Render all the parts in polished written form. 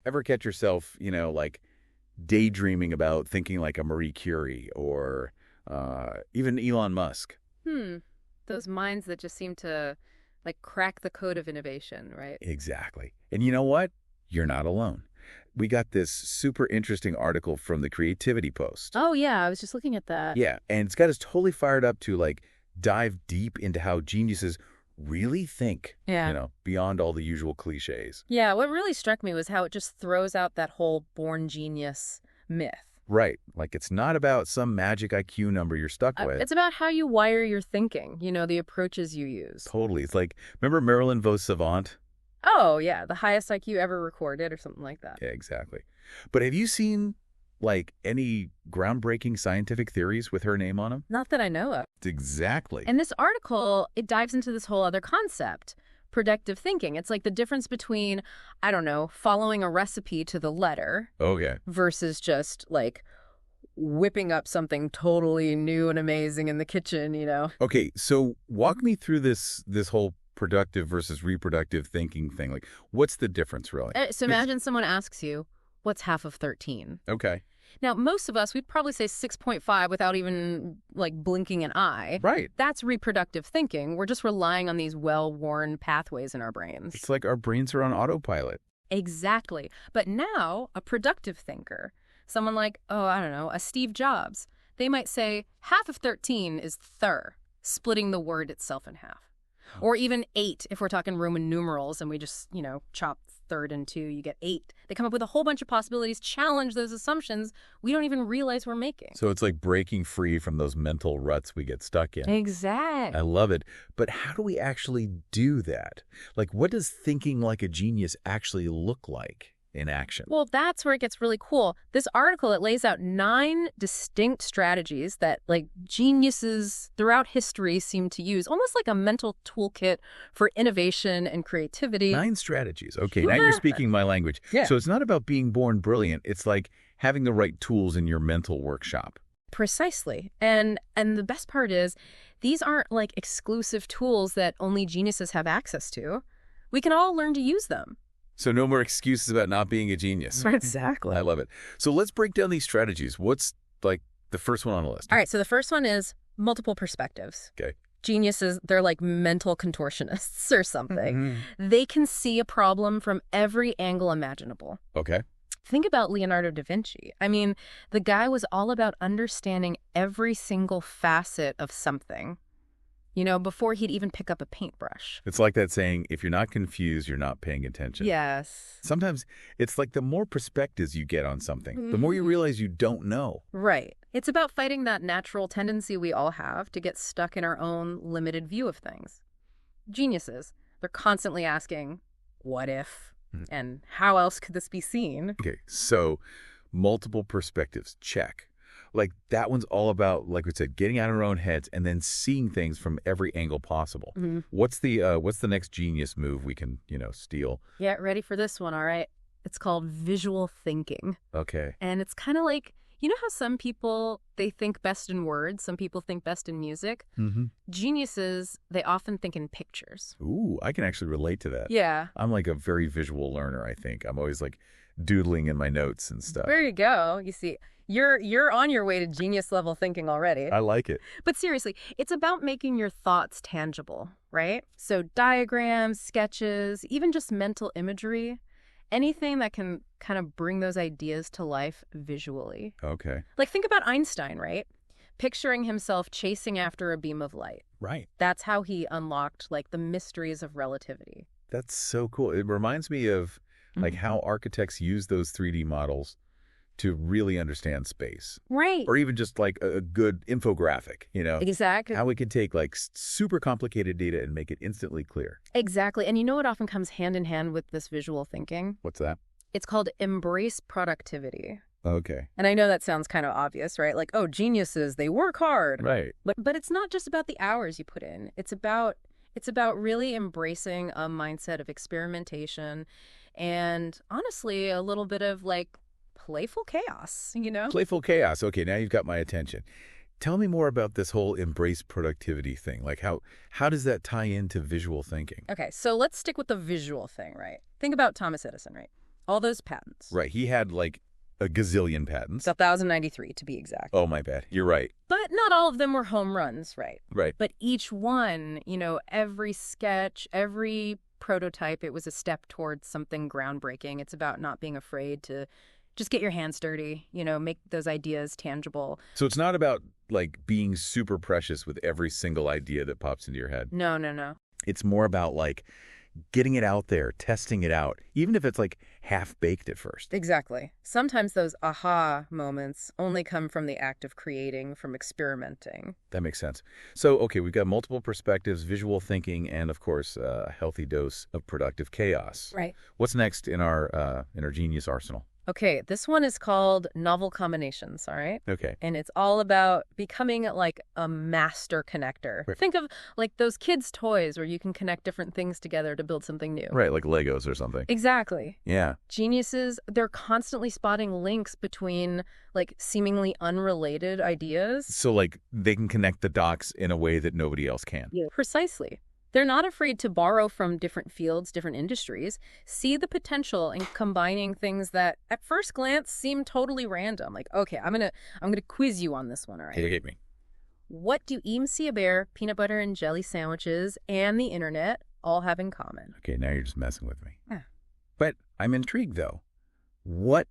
Ever catch yourself, like daydreaming about thinking like a Marie Curie or even Elon Musk? Hmm. Those minds that just seem to like crack the code of innovation, right? Exactly. And you know what? You're not alone. We got this super interesting article from the Creativity Post. Oh yeah, I was just looking at that. Yeah, and it's got us totally fired up to like dive deep into how geniuses really think, Yeah. beyond all the usual cliches. Yeah, what really struck me was how it just throws out that whole born genius myth. Right. Like it's not about some magic IQ number you're stuck with. It's about how you wire your thinking, the approaches you use. Totally. It's like, remember Marilyn Vos Savant? Oh, yeah, the highest IQ ever recorded or something like that. Yeah, exactly. But have you seen like any groundbreaking scientific theories with her name on them? Not that I know of. Exactly. And this article, it dives into this whole other concept, productive thinking. It's like the difference between, I don't know, following a recipe to the letter Okay. versus just like whipping up something totally new and amazing in the kitchen. Okay, so walk me through this whole productive versus reproductive thinking thing. Like, what's the difference really? So imagine someone asks you, what's half of 13? Okay. Now, most of us, we'd probably say 6.5 without even like blinking an eye. Right. That's reproductive thinking. We're just relying on these well-worn pathways in our brains. It's like our brains are on autopilot. Exactly. But now, a productive thinker, someone like, I don't know, a Steve Jobs, they might say half of 13 is thir, splitting the word itself in half. Or even 8, if we're talking Roman numerals and we just, chop third and 2, you get 8. They come up with a whole bunch of possibilities, challenge those assumptions we don't even realize we're making. So it's like breaking free from those mental ruts we get stuck in. Exactly. I love it. But how do we actually do that? Like, what does thinking like a genius actually look like in action? Well, that's where it gets really cool. This article, it lays out 9 distinct strategies that like geniuses throughout history seem to use, almost like a mental toolkit for innovation and creativity. 9 strategies. Okay, now you're speaking my language. Yeah. So it's not about being born brilliant. It's like having the right tools in your mental workshop. Precisely. And the best part is these aren't like exclusive tools that only geniuses have access to. We can all learn to use them. So no more excuses about not being a genius. Exactly. I love it. So let's break down these strategies. What's like the first one on the list? All right, so the first one is multiple perspectives. Okay. Geniuses, they're like mental contortionists or something. They can see a problem from every angle imaginable. Okay. Think about Leonardo da Vinci. I mean, the guy was all about understanding every single facet of something, before he'd even pick up a paintbrush. It's like that saying, if you're not confused, you're not paying attention. Yes. Sometimes it's like the more perspectives you get on something, the more you realize you don't know. Right. It's about fighting that natural tendency we all have to get stuck in our own limited view of things. Geniuses, they're constantly asking, what if? And how else could this be seen? Okay, so multiple perspectives, check. Like that one's all about, like we said, getting out of our own heads and then seeing things from every angle possible. What's the next genius move we can, steal? Get ready for this one, all right? It's called visual thinking. Okay. And it's kind of like, how some people, they think best in words, some people think best in music? Geniuses, they often think in pictures. Ooh, I can actually relate to that. Yeah. I'm like a very visual learner, I think. I'm always like doodling in my notes and stuff. There you go. You see, you're on your way to genius level thinking already. I like it. But seriously, it's about making your thoughts tangible, right? So diagrams, sketches, even just mental imagery, anything that can kind of bring those ideas to life visually. Okay. Like think about Einstein, right? Picturing himself chasing after a beam of light. Right. That's how he unlocked like the mysteries of relativity. That's so cool. It reminds me of like how architects use those 3D models to really understand space. Right. Or even just like a good infographic, Exactly. How we can take like super complicated data and make it instantly clear. Exactly. And what often comes hand in hand with this visual thinking? What's that? It's called embrace productivity. Okay. And I know that sounds kind of obvious, right? Like, oh, geniuses, they work hard. Right. But it's not just about the hours you put in. It's about really embracing a mindset of experimentation and honestly, a little bit of like playful chaos, Playful chaos. Okay, now you've got my attention. Tell me more about this whole embrace productivity thing. Like how does that tie into visual thinking? Okay, so let's stick with the visual thing, right? Think about Thomas Edison, right? All those patents. Right. He had like a gazillion patents. It's 1,093 to be exact. Oh, my bad. You're right. But not all of them were home runs, right? Right. But each one, every sketch, every prototype, it was a step towards something groundbreaking. It's about not being afraid to just get your hands dirty, make those ideas tangible. So it's not about like being super precious with every single idea that pops into your head. No, no, no. It's more about like getting it out there, testing it out, even if it's like half-baked at first. Exactly. Sometimes those aha moments only come from the act of creating, from experimenting. That makes sense. So, okay, we've got multiple perspectives, visual thinking, and of course, a healthy dose of productive chaos. Right. What's next in our genius arsenal? Okay, this one is called Novel Combinations, all right? Okay. And it's all about becoming like a master connector. Right. Think of like those kids' toys where you can connect different things together to build something new. Right, like Legos or something. Exactly. Yeah. Geniuses, they're constantly spotting links between like seemingly unrelated ideas. So, like, they can connect the dots in a way that nobody else can. Yeah. Precisely. They're not afraid to borrow from different fields, different industries, see the potential in combining things that at first glance seem totally random. Like, okay, I'm gonna quiz you on this one, all right? Hit me. What do Bear, peanut butter and jelly sandwiches, and the internet all have in common? Okay, now you're just messing with me. Yeah. But I'm intrigued, though. What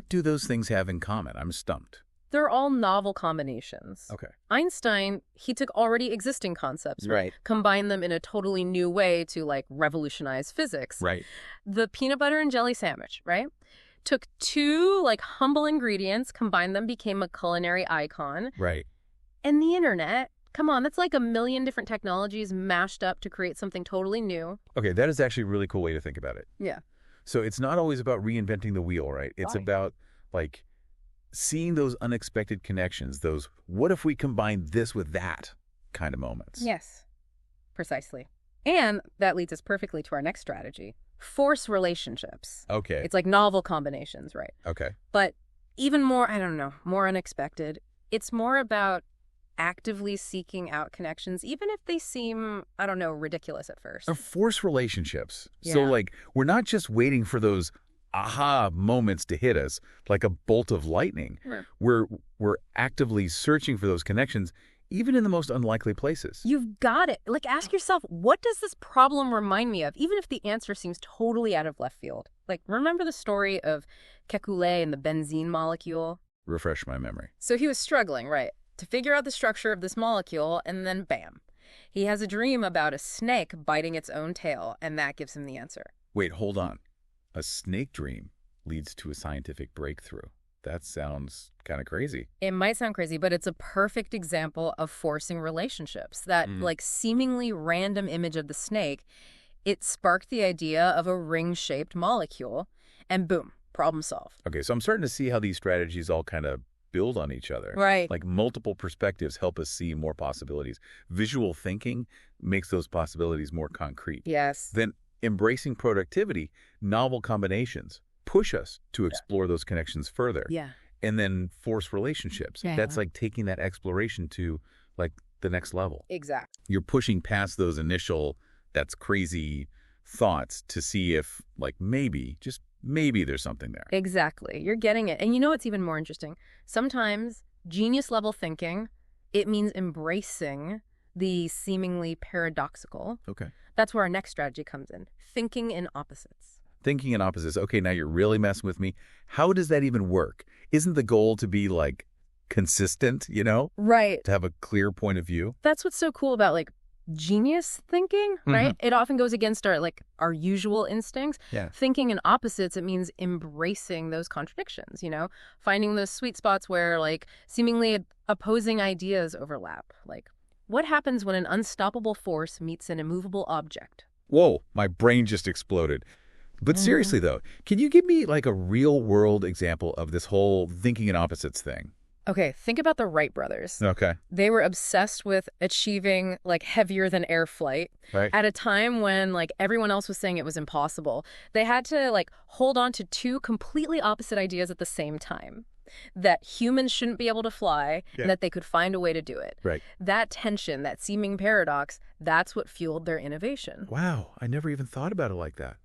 do those things have in common? I'm stumped. They're all novel combinations. Okay. Einstein, he took already existing concepts, Right. combined them in a totally new way to like revolutionize physics. Right. The peanut butter and jelly sandwich, right? Took two like humble ingredients, combined them, became a culinary icon. Right. And the internet, come on, that's like a million different technologies mashed up to create something totally new. Okay, that is actually a really cool way to think about it. Yeah. So it's not always about reinventing the wheel, right? It's Right. about like seeing those unexpected connections, those what if we combine this with that kind of moments. Yes, precisely. And that leads us perfectly to our next strategy, force relationships. Okay. It's like novel combinations, right? Okay. But even more, I don't know, more unexpected. It's more about actively seeking out connections, even if they seem, I don't know, ridiculous at first. Or force relationships. So Yeah. like we're not just waiting for those aha moments to hit us like a bolt of lightning. Right. We're actively searching for those connections, even in the most unlikely places. You've got it. Like, ask yourself, what does this problem remind me of, even if the answer seems totally out of left field? Like, remember the story of Kekulé and the benzene molecule? Refresh my memory. So he was struggling, right, to figure out the structure of this molecule, and then bam. He has a dream about a snake biting its own tail, and that gives him the answer. Wait, hold on. A snake dream leads to a scientific breakthrough. That sounds kind of crazy. It might sound crazy, but it's a perfect example of forcing relationships. That, like, seemingly random image of the snake, it sparked the idea of a ring-shaped molecule, and boom, problem solved. Okay, so I'm starting to see how these strategies all kind of build on each other. Right. Like multiple perspectives help us see more possibilities. Visual thinking makes those possibilities more concrete. Yes. Then embracing productivity, novel combinations, push us to explore those connections further. Yeah. And then force relationships. Yeah. That's like taking that exploration to like the next level. Exactly. You're pushing past those initial, that's crazy thoughts to see if like maybe, just maybe there's something there. Exactly. You're getting it. And you know what's even more interesting? Sometimes genius-level thinking, it means embracing the seemingly paradoxical. Okay. That's where our next strategy comes in, thinking in opposites. Thinking in opposites. Okay, now you're really messing with me. How does that even work? Isn't the goal to be like consistent, Right. to have a clear point of view? That's what's so cool about like genius thinking, right? It often goes against our usual instincts. Yeah. Thinking in opposites, it means embracing those contradictions, finding those sweet spots where like seemingly opposing ideas overlap. Like, what happens when an unstoppable force meets an immovable object? Whoa, my brain just exploded. But seriously, though, can you give me like a real-world example of this whole thinking in opposites thing? Okay, think about the Wright brothers. Okay. They were obsessed with achieving like heavier than air flight Right. at a time when like everyone else was saying it was impossible. They had to like hold on to two completely opposite ideas at the same time. That humans shouldn't be able to fly Yeah. and that they could find a way to do it. Right. That tension, that seeming paradox, that's what fueled their innovation. Wow, I never even thought about it like that.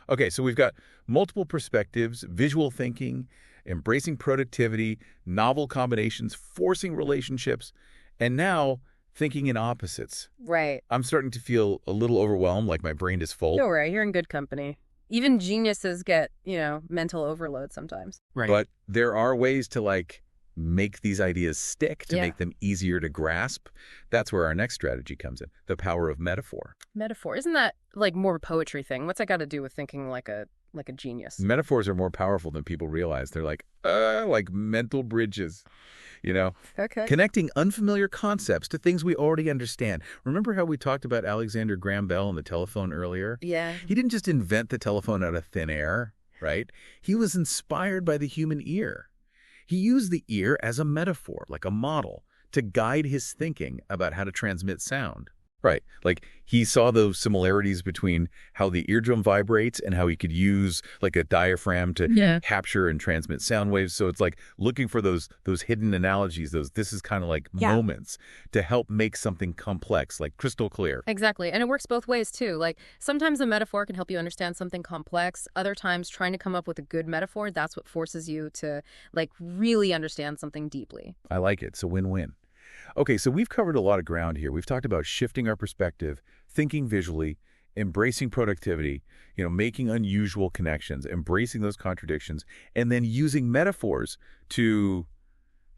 Okay, so we've got multiple perspectives, visual thinking, embracing productivity, novel combinations, forcing relationships, and now thinking in opposites. Right. I'm starting to feel a little overwhelmed, like my brain is full. Don't worry, you're in good company. Even geniuses get, mental overload sometimes. Right. But there are ways to, like, make these ideas stick, to Yeah. make them easier to grasp. That's where our next strategy comes in, the power of metaphor. Metaphor. Isn't that like more a poetry thing? What's that got to do with thinking like a genius? Metaphors are more powerful than people realize. They're like mental bridges, Okay. connecting unfamiliar concepts to things we already understand. Remember how we talked about Alexander Graham Bell and the telephone earlier? Yeah. He didn't just invent the telephone out of thin air, right? He was inspired by the human ear. He used the ear as a metaphor, like a model, to guide his thinking about how to transmit sound. Right. Like, he saw those similarities between how the eardrum vibrates and how he could use, like, a diaphragm to capture and transmit sound waves. So it's like looking for those hidden analogies, this is kind of like moments to help make something complex, like crystal clear. Exactly. And it works both ways, too. Like, sometimes a metaphor can help you understand something complex. Other times, trying to come up with a good metaphor, that's what forces you to, like, really understand something deeply. I like it. It's a win-win. Okay, so we've covered a lot of ground here. We've talked about shifting our perspective, thinking visually, embracing productivity, making unusual connections, embracing those contradictions, and then using metaphors to,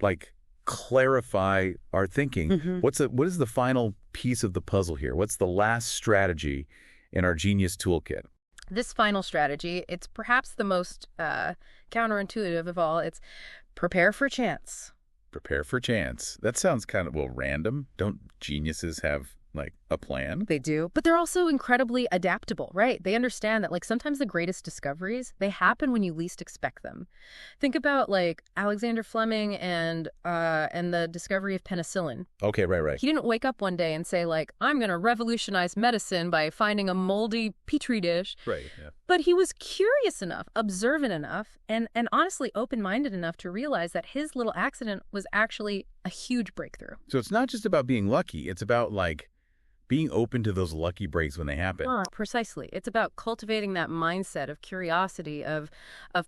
like, clarify our thinking. Mm-hmm. What is the final piece of the puzzle here? What's the last strategy in our Genius Toolkit? This final strategy, it's perhaps the most counterintuitive of all. It's prepare for chance. Prepare for chance. That sounds kind of, random. Don't geniuses have, like, a plan? They do. But they're also incredibly adaptable, right? They understand that, like, sometimes the greatest discoveries, they happen when you least expect them. Think about, like, Alexander Fleming and the discovery of penicillin. Okay, right. He didn't wake up one day and say, like, I'm going to revolutionize medicine by finding a moldy petri dish. Right, yeah. But he was curious enough, observant enough, and honestly open-minded enough to realize that his little accident was actually a huge breakthrough. So it's not just about being lucky. It's about, like, being open to those lucky breaks when they happen. Precisely. It's about cultivating that mindset of curiosity, of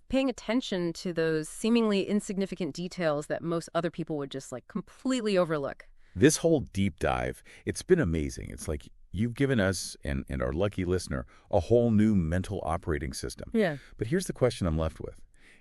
paying attention to those seemingly insignificant details that most other people would just, like, completely overlook. This whole deep dive, it's been amazing. It's like you've given us and our lucky listener a whole new mental operating system. Yeah. But here's the question I'm left with.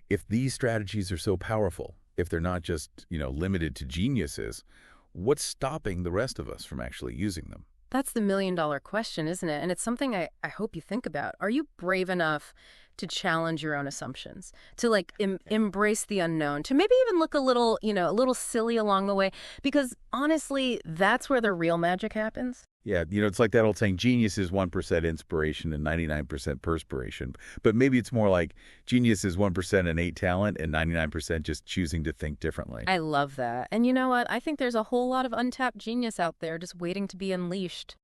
If these strategies are so powerful, if they're not just, limited to geniuses, what's stopping the rest of us from actually using them? That's the million-dollar question, isn't it? And it's something I hope you think about. Are you brave enough to challenge your own assumptions, to, like, embrace the unknown, to maybe even look a little, a little silly along the way? Because honestly, that's where the real magic happens. Yeah, it's like that old saying, genius is 1% inspiration and 99% perspiration. But maybe it's more like genius is 1% innate talent and 99% just choosing to think differently. I love that. And you know what? I think there's a whole lot of untapped genius out there just waiting to be unleashed.